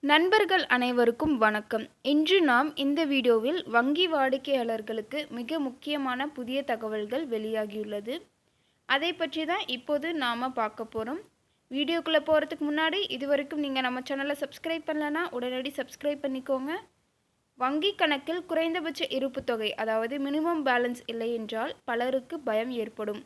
நண்பர்கள் அனைவருக்கும் வணக்கம். இன்று நாம் இந்த வீடியோவில் வங்கி வாடிக்கையாளர்களுக்கு மிக முக்கியமான புதிய தகவல்கள் வெளியாகியுள்ளது. அதை பற்றி தான் இப்போது நாம் பார்க்க போகிறோம். வீடியோக்குள்ளே போகிறதுக்கு முன்னாடி இதுவரைக்கும் நீங்கள் நம்ம சேனலை சப்ஸ்கிரைப் பண்ணலன்னா உடனடி சப்ஸ்கிரைப் பண்ணிக்கோங்க. வங்கி கணக்கில் குறைந்தபட்ச இருப்பு தொகை அதாவது மினிமம் பேலன்ஸ் இல்லை என்றால் பலருக்கு பயம் ஏற்படும்.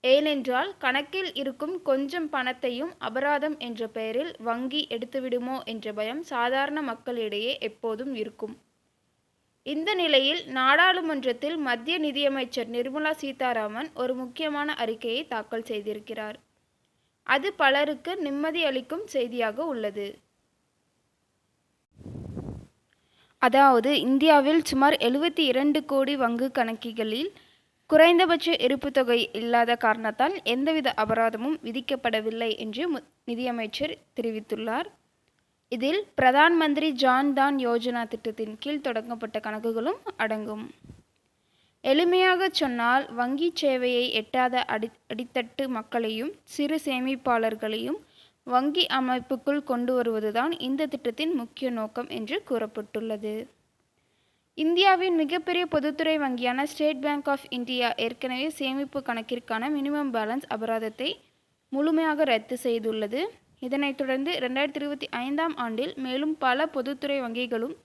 ஏனென்றால் கணக்கில் இருக்கும் கொஞ்சம் பணத்தையும் அபராதம் என்ற பெயரில் வங்கி எடுத்துவிடுமோ என்ற பயம் சாதாரண மக்களிடையே எப்போதும் இருக்கும். இந்த நிலையில் நாடாளுமன்றத்தில் மத்திய நிதியமைச்சர் நிர்மலா சீதாராமன் ஒரு முக்கியமான அறிக்கையை தாக்கல் செய்திருக்கிறார். அது பலருக்கு நிம்மதி அளிக்கும் செய்தியாக உள்ளது. அதாவது இந்தியாவில் சுமார் 72 கோடி வங்கி கணக்குகளில் குறைந்தபட்ச இருப்பு தொகை இல்லாத காரணத்தால் எந்தவித அபராதமும் விதிக்கப்படவில்லை என்று நிதியமைச்சர் தெரிவித்துள்ளார். இதில் பிரதான் மந்திரி ஜான் தான் யோஜனா திட்டத்தின் கீழ் தொடங்கப்பட்ட கணக்குகளும் அடங்கும். எளிமையாக சொன்னால் வங்கி சேவையை எட்டாத அடித்தட்டு மக்களையும் சிறு சேமிப்பாளர்களையும் வங்கி அமைப்புக்குள் கொண்டு வருவதுதான் இந்த திட்டத்தின் முக்கிய நோக்கம் என்று கூறப்பட்டுள்ளது. இந்தியாவின் மிகப்பெரிய பொதுத்துறை வங்கியான ஸ்டேட் பேங்க் ஆஃப் இந்தியா ஏற்கனவே சேமிப்பு கணக்கிற்கான மினிமம் பேலன்ஸ் அபராதத்தை முழுமையாக ரத்து செய்துள்ளது. இதனைத் தொடர்ந்து 2025ஆம் ஆண்டில் மேலும் பல பொதுத்துறை வங்கிகளும்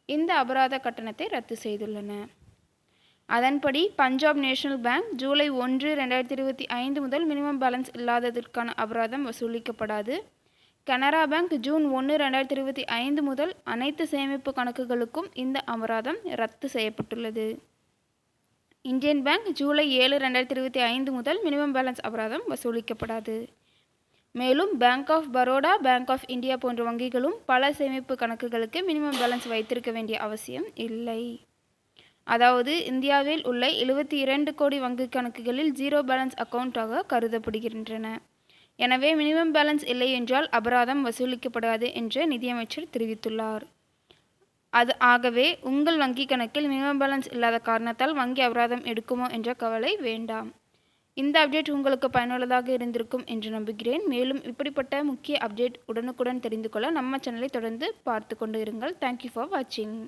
இந்த அபராத கட்டணத்தை ரத்து செய்துள்ளன. அதன்படி பஞ்சாப் நேஷனல் பேங்க் ஜூலை 1, 2025 முதல் மினிமம் பேலன்ஸ் இல்லாததற்கான அபராதம் வசூலிக்கப்படாது. கனரா பேங்க் ஜூன் 1, 2025 முதல் அனைத்து சேமிப்பு கணக்குகளுக்கும் இந்த அபராதம் ரத்து செய்யப்பட்டுள்ளது. இந்தியன் பேங்க் ஜூலை 7, 2025 முதல் மினிமம் பேலன்ஸ் அபராதம் வசூலிக்கப்படாது. மேலும் bank of Baroda, bank of India போன்ற வங்கிகளும் பல சேமிப்பு கணக்குகளுக்கு மினிமம் பேலன்ஸ் வைத்திருக்க வேண்டிய அவசியம் இல்லை. அதாவது இந்தியாவில் உள்ள 72 கோடி வங்கி கணக்குகளில் ஜீரோ பேலன்ஸ் அக்கவுண்டாக கருதப்படுகின்றன. எனவே மினிமம் பேலன்ஸ் இல்லை என்றால் அபராதம் வசூலிக்கப்படாது என்று நிதியமைச்சர் தெரிவித்துள்ளார். ஆகவே உங்கள் வங்கி கணக்கில் மினிமம் பேலன்ஸ் இல்லாத காரணத்தால் வங்கி அபராதம் எடுக்குமோ என்ற கவலை வேண்டாம். இந்த அப்டேட் உங்களுக்கு பயனுள்ளதாக இருந்திருக்கும் என்று நம்புகிறேன். மேலும் இப்படிப்பட்ட முக்கிய அப்டேட் உடனுக்குடன் தெரிந்து கொள்ள நம்ம சேனலை தொடர்ந்து பார்த்து கொண்டு இருங்கள். தேங்க்யூ ஃபார் வாட்சிங்.